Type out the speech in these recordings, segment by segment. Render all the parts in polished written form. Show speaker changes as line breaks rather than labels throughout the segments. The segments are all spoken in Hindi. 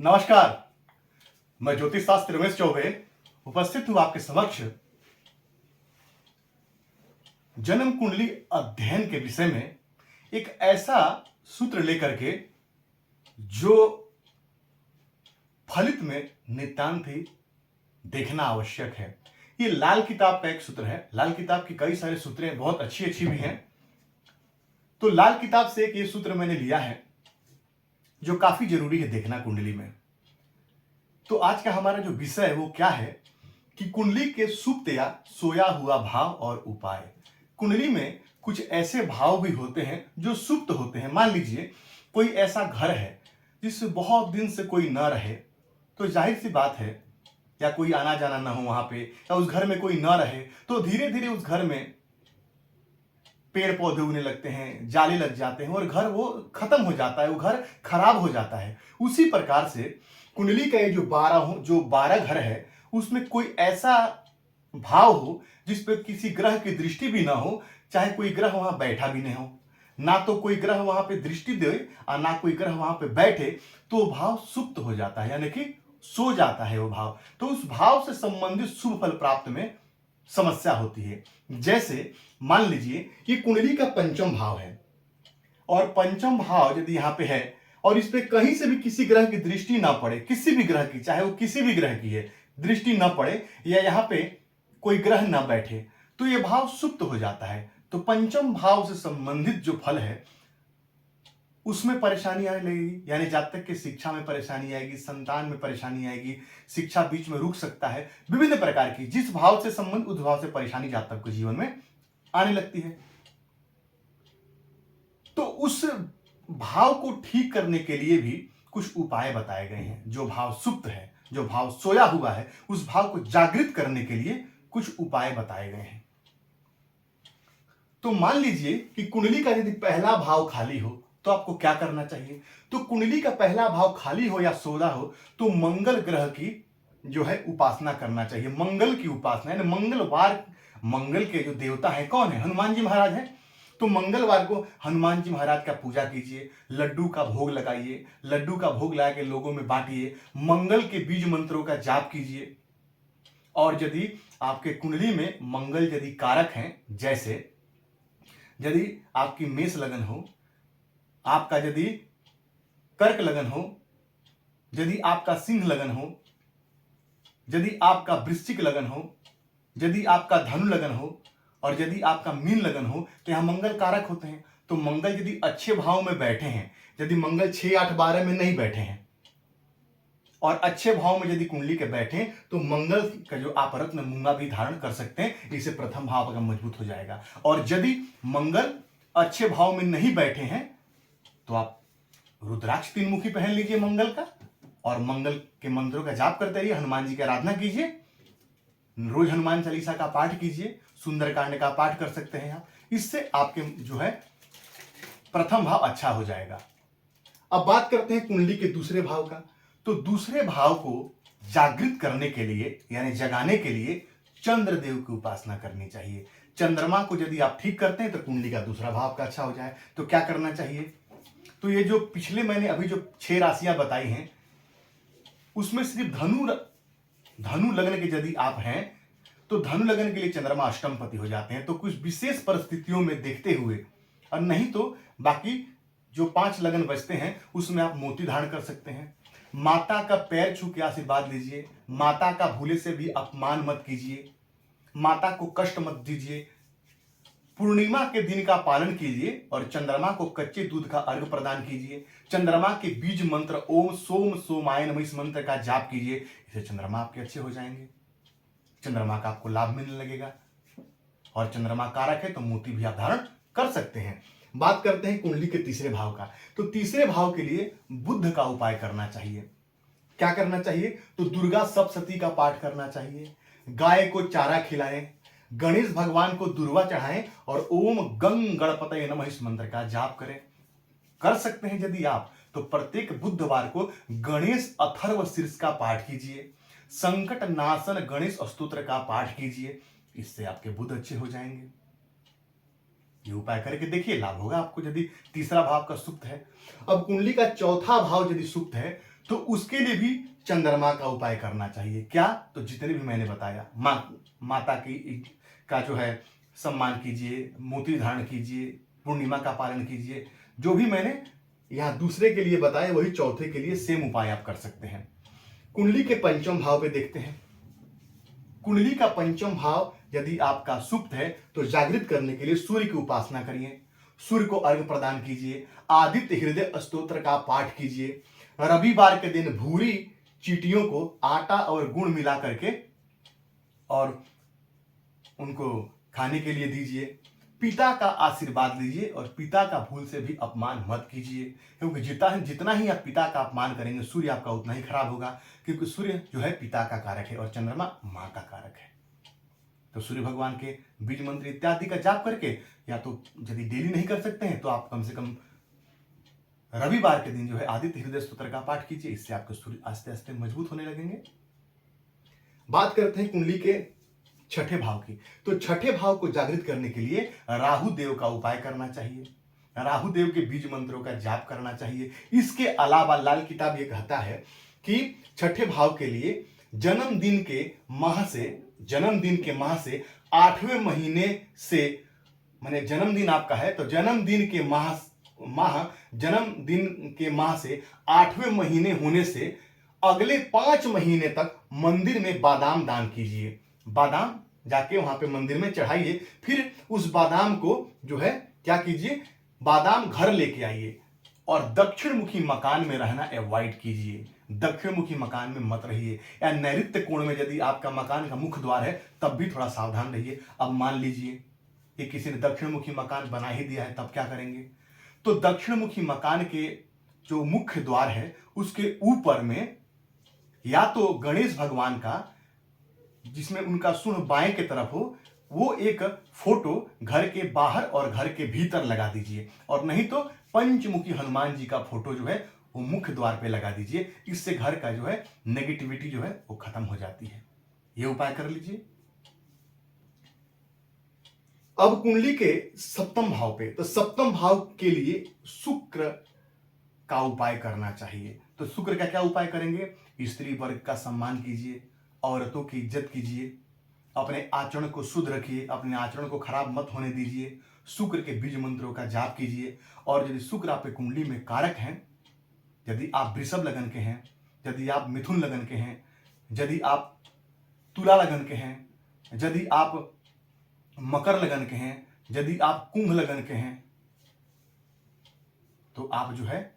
नमस्कार। मैं ज्योतिष शास्त्र रमेश चौबे उपस्थित हूं आपके समक्ष जन्म कुंडली अध्ययन के विषय में एक ऐसा सूत्र लेकर के जो फलित में नितांत ही देखना आवश्यक है। ये लाल किताब का एक सूत्र है। लाल किताब की कई सारे सूत्रें बहुत अच्छी अच्छी भी हैं, तो लाल किताब से एक ये सूत्र मैंने लिया है जो काफी जरूरी है देखना कुंडली में। तो आज का हमारा जो विषय है वो क्या है कि कुंडली के सुप्त या सोया हुआ भाव और उपाय। कुंडली में कुछ ऐसे भाव भी होते हैं जो सुप्त होते हैं। मान लीजिए कोई ऐसा घर है जिससे बहुत दिन से कोई न रहे, तो जाहिर सी बात है, या कोई आना जाना ना हो वहां पे, या उस घर में कोई न रहे, तो धीरे धीरे उस घर में पेड़ पौधे उगने लगते हैं, जाले लग जाते हैं और घर वो खत्म हो जाता है, वो घर खराब हो जाता है। उसी प्रकार से कुंडली का ये जो 12 घर है उसमें कोई ऐसा भाव हो जिस पे किसी ग्रह की दृष्टि भी ना हो, चाहे कोई ग्रह वहां बैठा भी नहीं हो, ना तो कोई ग्रह वहां पे दृष्टि दे और ना कोई ग्रह वहां पे बैठे, तो वो भाव सुप्त हो जाता है, यानी कि सो जाता है वो भाव। तो उस भाव से संबंधित शुभ फल प्राप्त में समस्या होती है। जैसे मान लीजिए ये कुंडली का पंचम भाव है और पंचम भाव यदि यहां पे है और इस पे कहीं से भी किसी ग्रह की दृष्टि ना पड़े, किसी भी ग्रह की, चाहे वो किसी भी ग्रह की है, दृष्टि ना पड़े या यहां पे कोई ग्रह ना बैठे, तो ये भाव सुप्त हो जाता है। तो पंचम भाव से संबंधित जो फल है उसमें परेशानी आने लगेगी, यानी जातक की शिक्षा में परेशानी आएगी, संतान में परेशानी आएगी, शिक्षा बीच में रुक सकता है, विभिन्न प्रकार की जिस भाव से संबंध उस भाव से परेशानी जातक के जीवन में आने लगती है। तो उस भाव को ठीक करने के लिए भी कुछ उपाय बताए गए हैं। जो भाव सुप्त है, जो भाव सोया हुआ है, उस भाव को जागृत करने के लिए कुछ उपाय बताए गए हैं। तो मान लीजिए कि कुंडली का यदि पहला भाव खाली हो तो आपको क्या करना चाहिए। तो कुंडली का पहला भाव खाली हो या सोया हो तो मंगल ग्रह की जो है उपासना करना चाहिए। मंगल की उपासना, यानी मंगलवार, मंगल के जो देवता है कौन है? हनुमान जी महाराज हैं। तो मंगलवार को हनुमान जी महाराज का पूजा कीजिए, लड्डू का भोग लगाइए, लड्डू का भोग लगा के लोगों में बांटिए, मंगल के बीज मंत्रों का जाप कीजिए। और यदि आपके कुंडली में मंगल यदि कारक हैं, जैसे यदि आपकी मेष लगन हो, आपका यदि कर्क लगन हो, यदि आपका सिंह लगन हो, यदि आपका वृश्चिक लगन हो, यदि आपका धनु लगन हो और यदि आपका मीन लगन हो, तो यहां मंगल कारक होते हैं। तो मंगल यदि अच्छे भाव में बैठे हैं, यदि मंगल 6, 8, 12 में नहीं बैठे हैं और अच्छे भाव में यदि कुंडली के बैठे, तो मंगल का जो आप रत्न मूंगा भी धारण कर सकते हैं, इससे प्रथम भाव का मजबूत हो जाएगा। और यदि मंगल अच्छे भाव में नहीं बैठे हैं तो आप रुद्राक्ष 3 मुखी पहन लीजिए मंगल का और मंगल के मंत्रों का जाप करते रहिए, हनुमान जी की आराधना कीजिए, रोज हनुमान चालीसा का पाठ कीजिए, सुंदरकांड का पाठ कर सकते हैं आप। इससे आपके जो है प्रथम भाव अच्छा हो जाएगा। अब बात करते हैं कुंडली के दूसरे भाव का। तो दूसरे भाव को जागृत करने के लिए, यानी जगाने के लिए चंद्रदेव की उपासना करनी चाहिए। चंद्रमा को यदि आप ठीक करते हैं तो कुंडली का दूसरा भाव का अच्छा हो जाए। तो क्या करना चाहिए? तो ये जो पिछले मैंने अभी जो 6 राशियां बताई हैं उसमें सिर्फ धनु लग्न के यदि आप हैं तो धनु लग्न के लिए चंद्रमा अष्टम पति हो जाते हैं। तो कुछ विशेष परिस्थितियों में देखते हुए, और नहीं तो बाकी जो 5 लगन बचते हैं उसमें आप मोती धारण कर सकते हैं। माता का पैर छू के आशीर्वाद लीजिए, माता का भूले से भी अपमान मत कीजिए, माता को कष्ट मत दीजिए, पूर्णिमा के दिन का पालन कीजिए और चंद्रमा को कच्चे दूध का अर्घ प्रदान कीजिए। चंद्रमा के बीज मंत्र ओम सोम सोमाय नमः, इस मंत्र का जाप कीजिए। इससे चंद्रमा आपके अच्छे हो जाएंगे, चंद्रमा का आपको लाभ मिलने लगेगा। और चंद्रमा कारक है तो मोती भी आप धारण कर सकते हैं। बात करते हैं कुंडली के तीसरे भाव का। तो तीसरे भाव के लिए बुध का उपाय करना चाहिए। क्या करना चाहिए? तो दुर्गा सप्तशती का पाठ करना चाहिए, गाय को चारा खिलाएं, गणेश भगवान को दुर्वा चढ़ाएं और ओम गंग गणपतये नमः इस मंत्र का जाप करें। कर सकते हैं यदि आप तो प्रत्येक बुधवार को गणेश अथर्व शीर्ष का पाठ कीजिए, संकट नाशन गणेश स्तोत्र का पाठ कीजिए। इससे आपके बुध अच्छे हो जाएंगे। ये उपाय करके देखिए, लाभ होगा आपको यदि तीसरा भाव का सुप्त है। अब कुंडली का चौथा भाव यदि सुप्त है तो उसके लिए भी चंद्रमा का उपाय करना चाहिए। क्या? तो जितने भी मैंने बताया, माता की का जो है सम्मान कीजिए, मोती धारण कीजिए, पूर्णिमा का पालन कीजिए। जो भी मैंने यहां दूसरे के लिए बताया वही चौथे के लिए सेम उपाय आप कर सकते हैं। कुंडली के पंचम भाव पे देखते हैं। कुंडली का पंचम भाव यदि आपका सुप्त है तो जागृत करने के लिए सूर्य की उपासना करिए, सूर्य को अर्घ्य प्रदान कीजिए, आदित्य हृदय स्तोत्र का पाठ कीजिए। रविवार के दिन भूरी चींटियों को आटा और गुड़ मिला करके और उनको खाने के लिए दीजिए। पिता का आशीर्वाद लीजिए और पिता का भूल से भी अपमान मत कीजिए, क्योंकि जितना ही आप पिता का अपमान करेंगे सूर्य आपका उतना ही खराब होगा, क्योंकि सूर्य जो है पिता का कारक है और चंद्रमा मां का कारक है। तो सूर्य भगवान के बीज मंत्र इत्यादि का जाप करके, या तो यदि डेली नहीं कर सकते हैं तो आप कम से कम रविवार के दिन जो है आदित्य हृदय स्तोत्र का पाठ कीजिए। इससे आपके सूर्य आस्ते आस्ते मजबूत होने लगेंगे। बात करते हैं कुंडली के छठे भाव की। तो छठे भाव को जागृत करने के लिए राहु देव का उपाय करना चाहिए, राहु देव के बीज मंत्रों का जाप करना चाहिए। इसके अलावा लाल किताब ये कहता है कि छठे भाव के लिए जन्मदिन के माह से 8वें महीने से, माने जन्मदिन आपका है तो जन्मदिन के माह से 8वें महीने होने से अगले 5 महीने तक मंदिर में बादाम दान कीजिए। बादाम जाके वहां पे मंदिर में चढ़ाइए, फिर उस बादाम को जो है क्या कीजिए, बादाम घर लेके आइए और दक्षिण मुखी मकान में रहना अवॉइड कीजिए। दक्षिण मुखी मकान में मत रहिए, या नैऋत्य कोण में यदि आपका मकान का मुख्य द्वार है तब भी थोड़ा सावधान रहिए। अब मान लीजिए कि किसी ने दक्षिण मुखी मकान बना ही दिया है, तब क्या करेंगे? तो दक्षिण मुखी मकान के जो मुख्य द्वार है उसके ऊपर में या तो गणेश भगवान का, जिसमें उनका सूंड बाएं के तरफ हो, वो एक फोटो घर के बाहर और घर के भीतर लगा दीजिए, और नहीं तो पंचमुखी हनुमान जी का फोटो जो है वो मुख्य द्वार पे लगा दीजिए। इससे घर का जो है नेगेटिविटी जो है वो खत्म हो जाती है। ये उपाय कर लीजिए। अब कुंडली के सप्तम भाव पे, तो सप्तम भाव के लिए शुक्र का उपाय करना चाहिए। तो शुक्र का क्या उपाय करेंगे? स्त्री वर्ग का सम्मान कीजिए, औरतों की इज्जत कीजिए, अपने आचरण को शुद्ध रखिए, अपने आचरण को खराब मत होने दीजिए, शुक्र के बीज मंत्रों का जाप कीजिए। और यदि शुक्र आपके कुंडली में कारक हैं, यदि आप वृषभ लगन के हैं, यदि आप मिथुन लगन के हैं, यदि आप तुला लगन के हैं, यदि आप मकर लगन के हैं, यदि आप कुंभ लगन के हैं, तो आप जो है,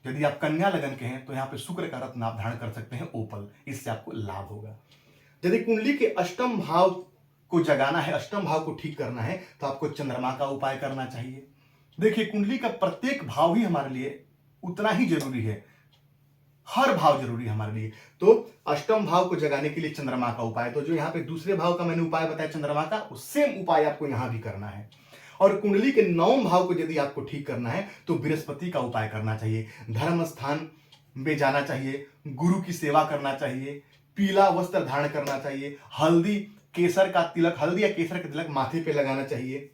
यदि आप कन्या लगन के हैं तो यहां पे शुक्र का रत्न आप धारण कर सकते हैं ओपल, इससे आपको लाभ होगा। यदि कुंडली के अष्टम भाव को जगाना है, अष्टम भाव को ठीक करना है, तो आपको चंद्रमा का उपाय करना चाहिए। देखिए, कुंडली का प्रत्येक भाव ही हमारे लिए उतना ही जरूरी है, हर भाव जरूरी है हमारे लिए। तो अष्टम भाव को जगाने के लिए चंद्रमा का उपाय, तो जो यहाँ पे दूसरे भाव का मैंने उपाय बताया चंद्रमा का, सेम उपाय आपको यहां भी करना है। और कुंडली के नवम भाव को यदि आपको ठीक करना है तो बृहस्पति का उपाय करना चाहिए, धर्म स्थान में जाना चाहिए, गुरु की सेवा करना चाहिए, पीला वस्त्र धारण करना चाहिए, हल्दी या केसर का तिलक माथे पे लगाना चाहिए।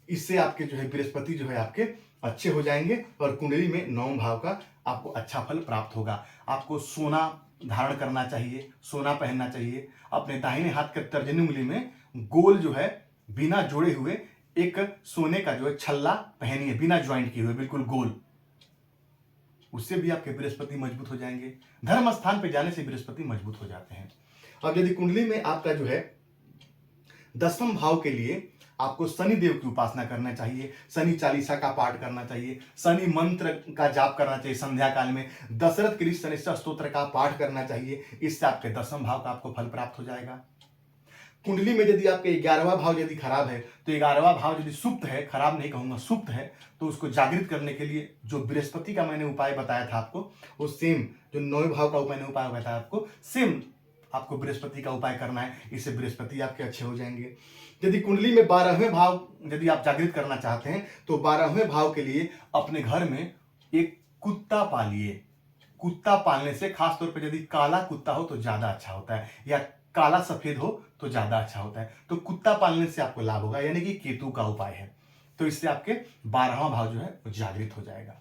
इससे आपके जो है बृहस्पति जो है आपके अच्छे हो जाएंगे और कुंडली में नवम भाव का आपको अच्छा फल प्राप्त होगा। आपको सोना धारण करना चाहिए, सोना पहनना चाहिए। अपने दाहिने हाथ के तर्जनी उंगली में गोल जो है बिना जोड़े हुए एक सोने का जो है छल्ला पहनिए, बिना ज्वाइंट किए हुए, बिल्कुल गोल। उससे भी आपके बृहस्पति मजबूत हो जाएंगे। धर्म स्थान पे जाने से बृहस्पति मजबूत हो जाते हैं। अब यदि कुंडली में आपका जो है दसम भाव के लिए आपको शनि देव की उपासना करना चाहिए, शनि चालीसा का पाठ करना चाहिए, शनि मंत्र का जाप करना चाहिए संध्या काल में, दशरथ के लिए शनिश्चर स्तोत्र का पाठ करना चाहिए। इससे आपके दसम भाव का आपको फल प्राप्त हो जाएगा। कुंडली में यदि आपके 11वां भाव यदि खराब है, तो 11वां भाव यदि सुप्त है, खराब नहीं कहूंगा, सुप्त है, तो उसको जागृत करने के लिए जो बृहस्पति का मैंने उपाय बताया था आपको, वो सेम जो 9वें भाव का मैंने उपाय बताया आपको, सेम आपको बृहस्पति का उपाय करना है। इससे बृहस्पति आपके अच्छे हो जाएंगे। यदि कुंडली में 12वें भाव यदि आप जागृत करना चाहते हैं तो 12वें भाव के लिए अपने घर में एक कुत्ता पालिए। कुत्ता पालने से खासतौर पर यदि काला कुत्ता हो तो ज्यादा अच्छा होता है, या काला सफेद हो तो ज्यादा अच्छा होता है। तो कुत्ता पालने से आपको लाभ होगा, यानी कि केतु का उपाय है। तो इससे आपके 12वां भाव जो है वो जागृत हो जाएगा।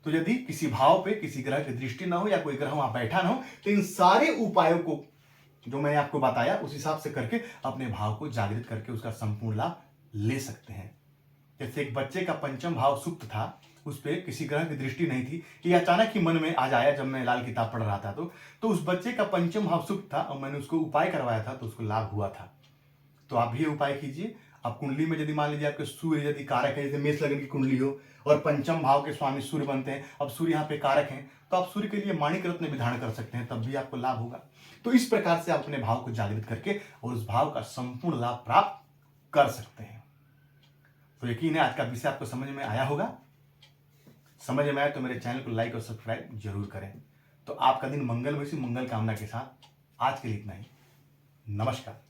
तो यदि किसी भाव पे किसी ग्रह की दृष्टि ना हो या कोई ग्रह वहां बैठा ना हो, तो इन सारे उपायों को जो मैंने आपको बताया उस हिसाब से करके अपने भाव को जागृत करके उसका संपूर्ण लाभ ले सकते हैं। जैसे एक बच्चे का पंचम भाव सुप्त था, उस पर किसी ग्रह की दृष्टि नहीं थी, ये अचानक ही मन में आज आया जब मैं लाल किताब पढ़ रहा था तो उस बच्चे का पंचम भाव सुप्त था और मैंने उसको उपाय करवाया था तो उसको लाभ हुआ था। तो आप भी उपाय कीजिए। आप कुंडली में यदि मान लीजिए आपके सूर्य यदि कारक है, जैसे मेष लग्न की कुंडली हो और पंचम भाव के स्वामी सूर्य बनते हैं, अब सूर्य यहाँ पे कारक हैं, तो आप सूर्य के लिए माणिक रत्न भी धारण कर सकते हैं, तब भी आपको लाभ होगा। तो इस प्रकार से आप अपने भाव को जागृत करके और उस भाव का संपूर्ण लाभ प्राप्त कर सकते हैं। तो यकीन है आज का विषय आपको समझ में आया होगा। समझ में आया तो मेरे चैनल को लाइक और सब्सक्राइब जरूर करें। तो आपका दिन मंगलमय से मंगल कामना के साथ आज के लिए इतना ही। नमस्कार।